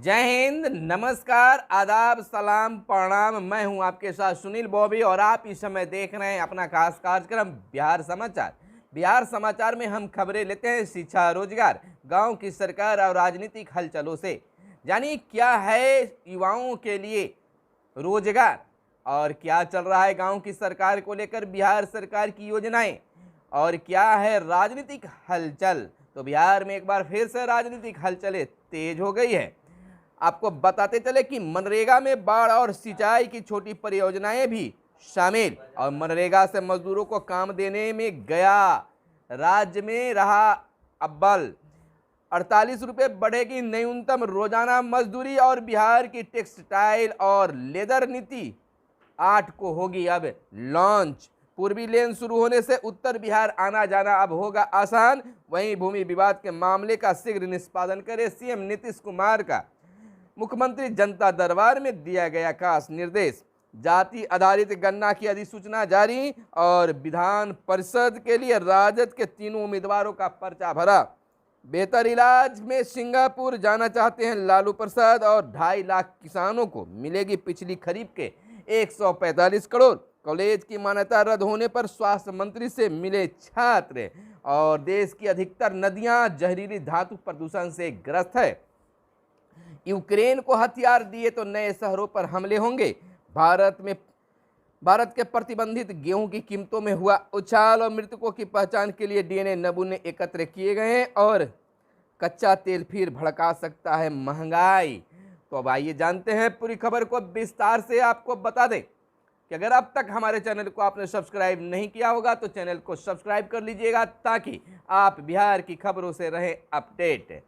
जय हिंद, नमस्कार, आदाब, सलाम, प्रणाम। मैं हूं आपके साथ सुनील बॉबी और आप इस समय देख रहे हैं अपना खास कार्यक्रम बिहार समाचार। बिहार समाचार में हम खबरें लेते हैं शिक्षा, रोजगार, गांव की सरकार और राजनीतिक हलचलों से। यानी क्या है युवाओं के लिए रोजगार और क्या चल रहा है गांव की सरकार को लेकर बिहार सरकार की योजनाएं और क्या है राजनीतिक हलचल। तो बिहार में एक बार फिर से राजनीतिक हलचलें तेज हो गई है। आपको बताते चले कि मनरेगा में बाढ़ और सिंचाई की छोटी परियोजनाएं भी शामिल और मनरेगा से मजदूरों को काम देने में गया राज्य में रहा अव्वल। 48 रुपये बढ़ेगी न्यूनतम रोजाना मजदूरी और बिहार की टेक्सटाइल और लेदर नीति 8 को होगी अब लॉन्च। पूर्वी लेन शुरू होने से उत्तर बिहार आना जाना अब होगा आसान। वहीं भूमि विवाद के मामले का शीघ्र निष्पादन करे सीएम नीतीश कुमार का मुख्यमंत्री जनता दरबार में दिया गया खास निर्देश। जाति आधारित गणना की अधिसूचना जारी और विधान परिषद के लिए राजद के तीनों उम्मीदवारों का पर्चा भरा। बेहतर इलाज में सिंगापुर जाना चाहते हैं लालू प्रसाद और 2.5 लाख किसानों को मिलेगी पिछली खरीफ के 145 करोड़। कॉलेज की मान्यता रद्द होने पर स्वास्थ्य मंत्री से मिले छात्र और देश की अधिकतर नदियां जहरीली धातु प्रदूषण से ग्रस्त है। यूक्रेन को हथियार दिए तो नए शहरों पर हमले होंगे। भारत के प्रतिबंधित गेहूं की कीमतों में हुआ उछाल और मृतकों की पहचान के लिए डीएनए नमूने एकत्र किए गए हैं और कच्चा तेल फिर भड़का सकता है महंगाई। तो अब आइए जानते हैं पूरी खबर को विस्तार से। आपको बता दें कि अगर अब तक हमारे चैनल को आपने सब्सक्राइब नहीं किया होगा तो चैनल को सब्सक्राइब कर लीजिएगा ताकि आप बिहार की खबरों से रहें अपडेट।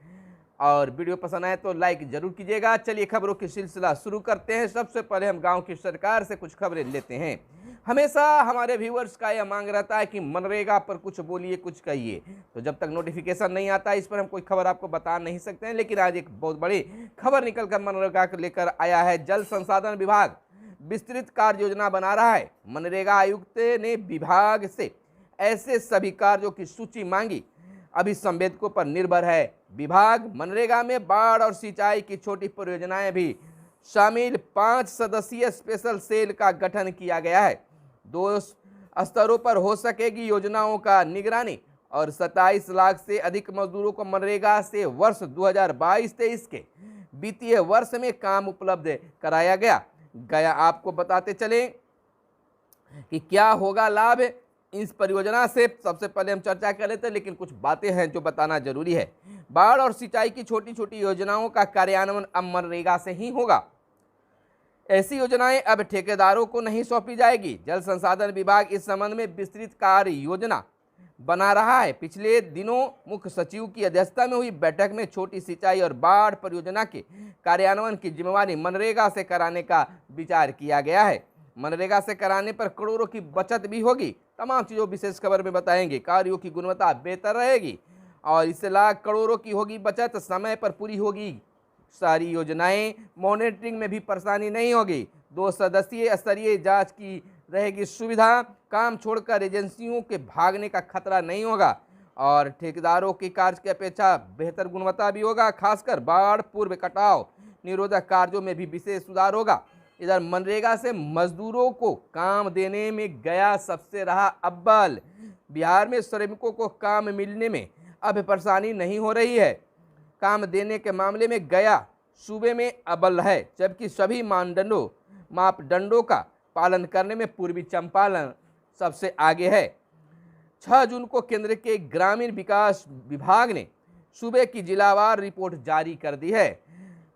और वीडियो पसंद आए तो लाइक जरूर कीजिएगा। चलिए खबरों की सिलसिला शुरू करते हैं। सबसे पहले हम गांव की सरकार से कुछ खबरें लेते हैं। हमेशा हमारे व्यूअर्स का यह मांग रहता है कि मनरेगा पर कुछ बोलिए, कुछ कहिए, तो जब तक नोटिफिकेशन नहीं आता इस पर हम कोई खबर आपको बता नहीं सकते हैं। लेकिन आज एक बहुत बड़ी खबर निकल कर मनरेगा को लेकर आया है। जल संसाधन विभाग विस्तृत कार्य योजना बना रहा है। मनरेगा आयुक्त ने विभाग से ऐसे सभी कार्यों की सूची मांगी। अभी संवेदकों पर निर्भर है। विभाग मनरेगा में बाढ़ और सिंचाई की छोटी परियोजनाएं भी शामिल 5 सदस्यीय स्पेशल सेल का गठन किया गया है। 2 स्तरों पर हो सकेगी योजनाओं का निगरानी और 27 लाख से अधिक मजदूरों को मनरेगा से वर्ष 2022-23 के वित्तीय वर्ष में काम उपलब्ध कराया गया। आपको बताते चले कि क्या होगा लाभ इस परियोजना से। सबसे पहले हम चर्चा कर लेते हैं, लेकिन कुछ बातें हैं जो बताना जरूरी है। बाढ़ और सिंचाई की छोटी छोटी योजनाओं का कार्यान्वयन अब मनरेगा से ही होगा। ऐसी योजनाएं अब ठेकेदारों को नहीं सौंपी जाएगी। जल संसाधन विभाग इस संबंध में विस्तृत कार्य योजना बना रहा है। पिछले दिनों मुख्य सचिव की अध्यक्षता में हुई बैठक में छोटी सिंचाई और बाढ़ परियोजना के कार्यान्वयन की जिम्मेवारी मनरेगा से कराने का विचार किया गया है। मनरेगा से कराने पर करोड़ों की बचत भी होगी। तमाम चीज़ों विशेष खबर में बताएंगे। कार्यों की गुणवत्ता बेहतर रहेगी और इससे लाख करोड़ों की होगी बचत। समय पर पूरी होगी सारी योजनाएं। मॉनिटरिंग में भी परेशानी नहीं होगी। 2 सदस्यीय स्तरीय जांच की रहेगी सुविधा। काम छोड़कर एजेंसियों के भागने का खतरा नहीं होगा और ठेकेदारों की कार्य की अपेक्षा बेहतर गुणवत्ता भी होगा। खासकर बाढ़ पूर्व कटाव निरोधक कार्यों में भी विशेष सुधार होगा। इधर मनरेगा से मजदूरों को काम देने में गया सबसे रहा अव्वल। बिहार में श्रमिकों को काम मिलने में अब परेशानी नहीं हो रही है। काम देने के मामले में गया सूबे में अव्वल है, जबकि सभी मापदंडों का पालन करने में पूर्वी चंपारण सबसे आगे है। 6 जून को केंद्र के ग्रामीण विकास विभाग ने सूबे की जिलावार रिपोर्ट जारी कर दी है।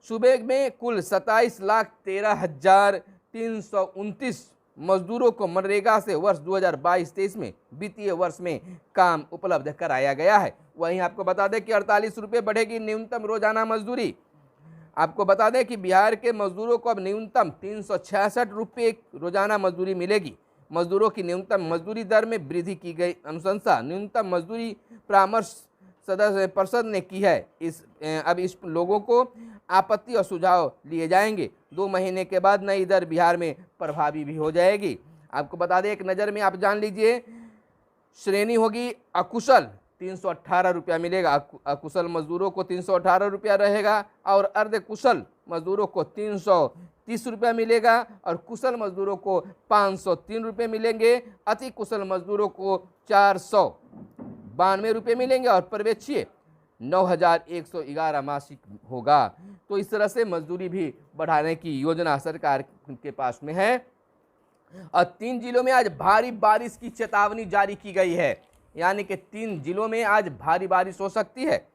सूबे में कुल 27,13,329 मजदूरों को मनरेगा से वर्ष 2022-23 में वित्तीय वर्ष में काम उपलब्ध कराया गया है। वहीं आपको बता दें कि 48 रुपये बढ़ेगी न्यूनतम रोजाना मजदूरी। आपको बता दें कि बिहार के मजदूरों को अब न्यूनतम 366 रुपये रोजाना मजदूरी मिलेगी। मजदूरों की न्यूनतम मजदूरी दर में वृद्धि की गई अनुशंसा न्यूनतम मजदूरी परामर्श सदस्य परिषद ने की है। अब इस लोगों को आपत्ति और सुझाव लिए जाएंगे। 2 महीने के बाद नई दर बिहार में प्रभावी भी हो जाएगी। आपको बता दें, एक नज़र में आप जान लीजिए, श्रेणी होगी अकुशल 318 रुपया मिलेगा, अकुशल मजदूरों को 318 रुपया रहेगा और अर्धकुशल मजदूरों को 330 रुपया मिलेगा और कुशल मजदूरों को 503 रुपये मिलेंगे। अति कुशल मजदूरों को 492 रुपये मिलेंगे और पर्यवेक्षीय 9,111 मासिक होगा। तो इस तरह से मजदूरी भी बढ़ाने की योजना सरकार के पास में है। और 3 जिलों में आज भारी बारिश की चेतावनी जारी की गई है, यानी कि 3 जिलों में आज भारी बारिश हो सकती है।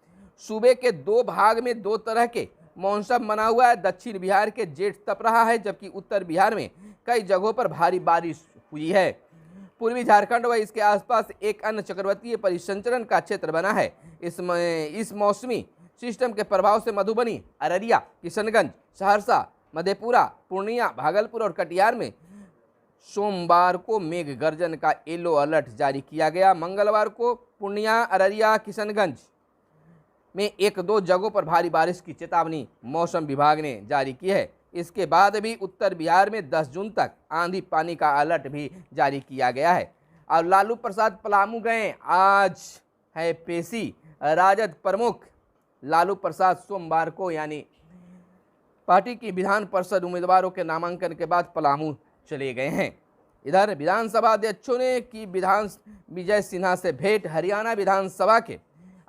सूबे के 2 भाग में 2 तरह के मौसम बना हुआ है। दक्षिण बिहार के जेठ तप रहा है, जबकि उत्तर बिहार में कई जगहों पर भारी बारिश हुई है। पूर्वी झारखंड व इसके आसपास एक अन्य चक्रवातीय परिसंचरण का क्षेत्र बना है। इस मौसमी सिस्टम के प्रभाव से मधुबनी, अररिया, किशनगंज, सहरसा, मधेपुरा, पूर्णिया, भागलपुर और कटिहार में सोमवार को मेघ गर्जन का येलो अलर्ट जारी किया गया। मंगलवार को पूर्णिया, अररिया, किशनगंज में 1-2 जगहों पर भारी बारिश की चेतावनी मौसम विभाग ने जारी की है। इसके बाद भी उत्तर बिहार में 10 जून तक आंधी पानी का अलर्ट भी जारी किया गया है। और लालू प्रसाद पलामू गए, आज है पेशी। राजद प्रमुख लालू प्रसाद सोमवार को यानी पार्टी की विधान परिषद उम्मीदवारों के नामांकन के बाद पलामू चले गए हैं। इधर विधानसभा अध्यक्षों ने की विजय सिन्हा से भेंट। हरियाणा विधानसभा के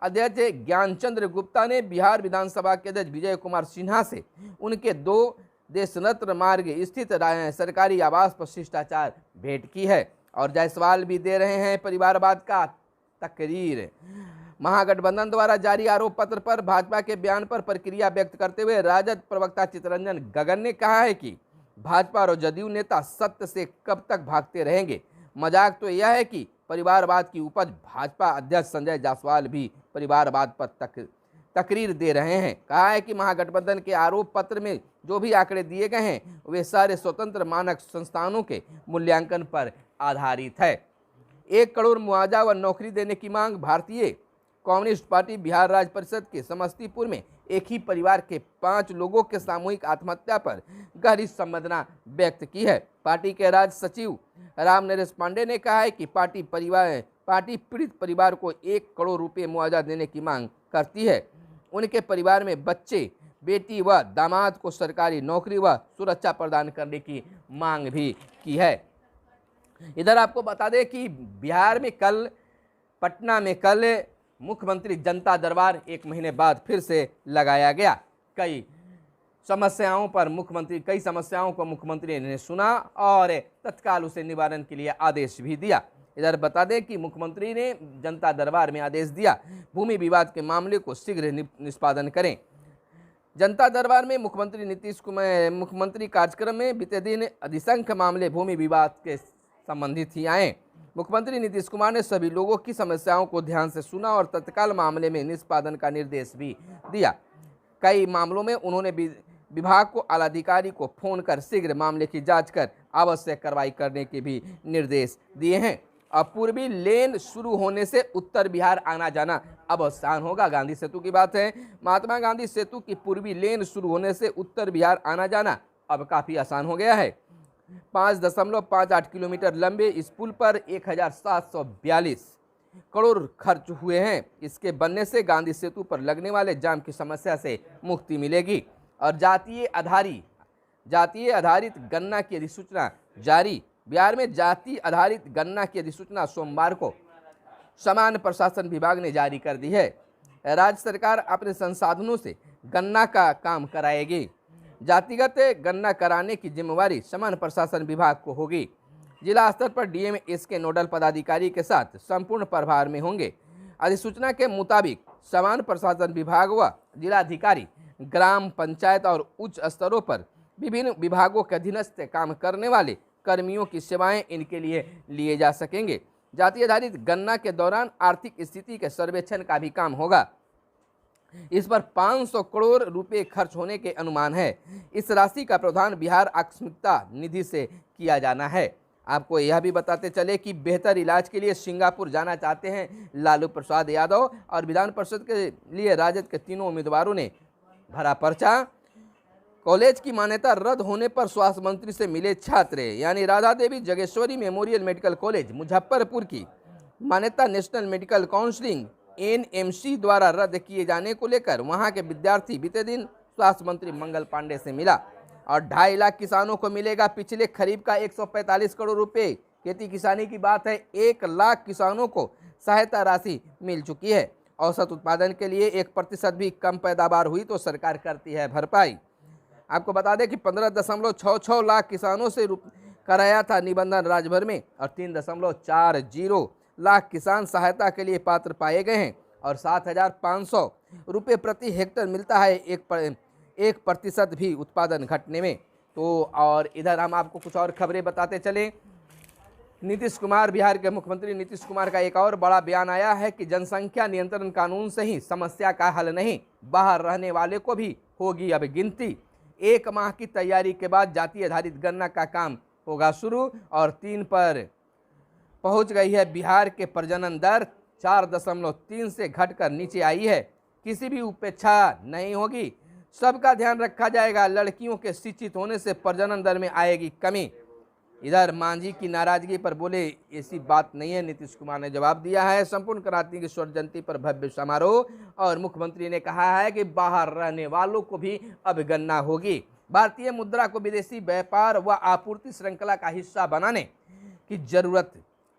अध्यक्ष ज्ञानचंद्र गुप्ता ने बिहार विधानसभा के अध्यक्ष विजय कुमार सिन्हा से उनके 2 देशरत्न मार्ग स्थित सरकारी आवास पर शिष्टाचार भेंट की है। और जायसवाल भी दे रहे हैं परिवारवाद का तकरीर। महागठबंधन द्वारा जारी आरोप पत्र पर भाजपा के बयान पर प्रतिक्रिया व्यक्त करते हुए राजद प्रवक्ता चित्तरंजन गगन ने कहा है कि भाजपा और जदयू नेता सत्य से कब तक भागते रहेंगे। मजाक तो यह है कि परिवारवाद की उपज भाजपा अध्यक्ष संजय जायसवाल भी परिवारवाद पर तकरीर दे रहे हैं। कहा है कि महागठबंधन के आरोप पत्र में जो भी आंकड़े दिए गए हैं वे सारे स्वतंत्र मानक संस्थानों के मूल्यांकन पर आधारित है। 1 करोड़ मुआवजा व नौकरी देने की मांग। भारतीय कम्युनिस्ट पार्टी बिहार राज्य परिषद के समस्तीपुर में एक ही परिवार के 5 लोगों के सामूहिक आत्महत्या पर गहरी संवेदना व्यक्त की है। पार्टी के राज्य सचिव राम नरेश पांडे ने कहा है कि पार्टी पीड़ित परिवार को 1 करोड़ रुपए मुआवजा देने की मांग करती है। उनके परिवार में बच्चे, बेटी व दामाद को सरकारी नौकरी व सुरक्षा प्रदान करने की मांग भी की है। इधर आपको बता दें कि बिहार में पटना में कल मुख्यमंत्री जनता दरबार 1 महीने बाद फिर से लगाया गया। कई समस्याओं को मुख्यमंत्री ने सुना और तत्काल उसे निवारण के लिए आदेश भी दिया। इधर बता दें कि मुख्यमंत्री ने जनता दरबार में आदेश दिया भूमि विवाद के मामले को शीघ्र निष्पादन करें। जनता दरबार में मुख्यमंत्री कार्यक्रम में बीते दिन अधिसंख्य मामले भूमि विवाद के संबंधित ही आए। मुख्यमंत्री नीतीश कुमार ने सभी लोगों की समस्याओं को ध्यान से सुना और तत्काल मामले में निष्पादन का निर्देश भी दिया। कई मामलों में उन्होंने विभाग को आलाधिकारी को फोन कर शीघ्र मामले की जांच कर आवश्यक कार्रवाई करने के भी निर्देश दिए हैं। अब पूर्वी लेन शुरू होने से उत्तर बिहार आना जाना अब आसान होगा। गांधी सेतु की बात है। महात्मा गांधी सेतु की पूर्वी लेन शुरू होने से उत्तर बिहार आना जाना अब काफ़ी आसान हो गया है। 5.58 किलोमीटर लंबे इस पुल पर 1,742 करोड़ खर्च हुए हैं। इसके बनने से गांधी सेतु पर लगने वाले जाम की समस्या से मुक्ति मिलेगी। और जातीय आधारित गणना की अधिसूचना जारी। बिहार में जाति आधारित गणना की अधिसूचना सोमवार को सामान्य प्रशासन विभाग ने जारी कर दी है। राज्य सरकार अपने संसाधनों से गणना का काम कराएगी। जातिगत गणना कराने की जिम्मेवारी सामान्य प्रशासन विभाग को होगी। जिला स्तर पर डीएम इसके नोडल पदाधिकारी के साथ संपूर्ण प्रभार में होंगे। अधिसूचना के मुताबिक सामान्य प्रशासन विभाग व जिलाधिकारी ग्राम पंचायत और उच्च स्तरों पर विभिन्न विभागों के अधीनस्थ काम करने वाले कर्मियों की सेवाएं इनके लिए जा सकेंगे। जाति आधारित गणना के दौरान आर्थिक स्थिति के सर्वेक्षण का भी काम होगा। इस पर 500 करोड़ रुपए खर्च होने के अनुमान है। इस राशि का प्रावधान बिहार आकस्मिकता निधि से किया जाना है। आपको यह भी बताते चले कि बेहतर इलाज के लिए सिंगापुर जाना चाहते हैं लालू प्रसाद यादव और विधान परिषद के लिए राजद के तीनों उम्मीदवारों ने भरा पर्चा। कॉलेज की मान्यता रद्द होने पर स्वास्थ्य मंत्री से मिले छात्र, यानी Radha Devi जगेश्वरी memorial medical college Muzaffarpur की मान्यता नेशनल मेडिकल काउंसिलिंग एनएमसी द्वारा रद्द किए जाने को लेकर वहां के विद्यार्थी बीते दिन स्वास्थ्य मंत्री मंगल पांडे से मिला और 2.5 लाख किसानों को मिलेगा पिछले खरीफ का 145 करोड़ रुपए। खेती किसानी की बात है, 1 लाख किसानों को सहायता राशि मिल चुकी है। औसत उत्पादन के लिए 1% भी कम पैदावार हुई तो सरकार करती है भरपाई। आपको बता दें कि 15.66 लाख किसानों से कराया था निबंधन राज्य भर में और 3.40 लाख किसान सहायता के लिए पात्र पाए गए हैं और 7,500 रुपये प्रति हेक्टेयर मिलता है 1% भी उत्पादन घटने में। तो और इधर हम आपको कुछ और खबरें बताते चलें। नीतीश कुमार, बिहार के मुख्यमंत्री नीतीश कुमार का एक और बड़ा बयान आया है कि जनसंख्या नियंत्रण कानून से ही समस्या का हल नहीं, बाहर रहने वाले को भी होगी अब गिनती। 1 माह की तैयारी के बाद जाति आधारित गणना का काम होगा शुरू और 3 पर पहुंच गई है। बिहार के प्रजनन दर 4.3 से घटकर नीचे आई है। किसी भी उपेक्षा नहीं होगी, सबका ध्यान रखा जाएगा। लड़कियों के शिक्षित होने से प्रजनन दर में आएगी कमी। इधर मांझी की नाराजगी पर बोले ऐसी बात नहीं है, नीतीश कुमार ने जवाब दिया है। संपूर्ण क्रांति की स्वर्ण जयंती पर भव्य समारोह और मुख्यमंत्री ने कहा है कि बाहर रहने वालों को भी अब गणना होगी। भारतीय मुद्रा को विदेशी व्यापार व आपूर्ति श्रृंखला का हिस्सा बनाने की जरूरत।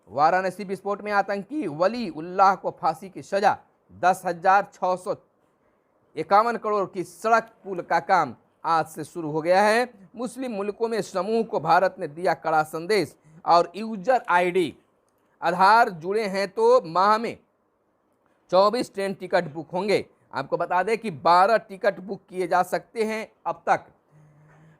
वाराणसी विस्फोट में आतंकी वली उल्लाह को फांसी की सजा। 10,651 करोड़ की सड़क पुल का काम आज से शुरू हो गया है। मुस्लिम मुल्कों में समूह को भारत ने दिया कड़ा संदेश और यूजर आईडी आधार जुड़े हैं तो माह में 24 ट्रेन टिकट बुक होंगे। आपको बता दें कि 12 टिकट बुक किए जा सकते हैं अब तक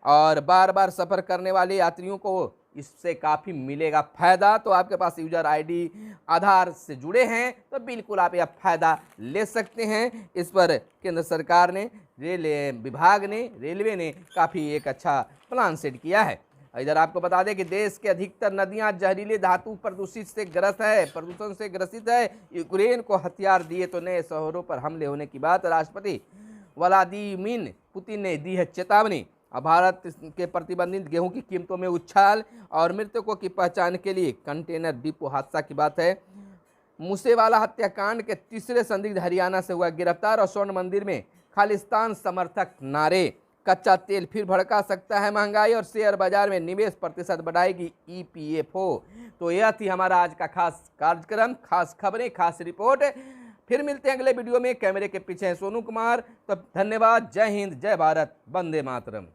और बार बार सफ़र करने वाले यात्रियों को इससे काफ़ी मिलेगा फ़ायदा। तो आपके पास यूजर आईडी आधार से जुड़े हैं तो बिल्कुल आप यह फ़ायदा ले सकते हैं। इस पर केंद्र सरकार ने, रेलवे ने काफ़ी एक अच्छा प्लान सेट किया है। इधर आपको बता दें कि देश के अधिकतर नदियां जहरीले धातु प्रदूषण से ग्रसित है। यूक्रेन को हथियार दिए तो नए शहरों पर हमले होने की बात। राष्ट्रपति व्लादिमीर पुतिन ने दी है चेतावनी। भारत के प्रतिबंधित गेहूं की कीमतों में उछाल और मृतकों की पहचान के लिए कंटेनर डिपो हादसा की बात है। मूसेवाला हत्याकांड के तीसरे संदिग्ध हरियाणा से हुआ गिरफ्तार और स्वर्ण मंदिर में खालिस्तान समर्थक नारे। कच्चा तेल फिर भड़का सकता है महंगाई और शेयर बाजार में निवेश प्रतिशत बढ़ाएगी EPFO। तो यह थी हमारा आज का खास कार्यक्रम, खास खबरें, खास रिपोर्ट। फिर मिलते हैं अगले वीडियो में। कैमरे के पीछे है सोनू कुमार। तो धन्यवाद। जय हिंद, जय भारत, वंदे मातरम।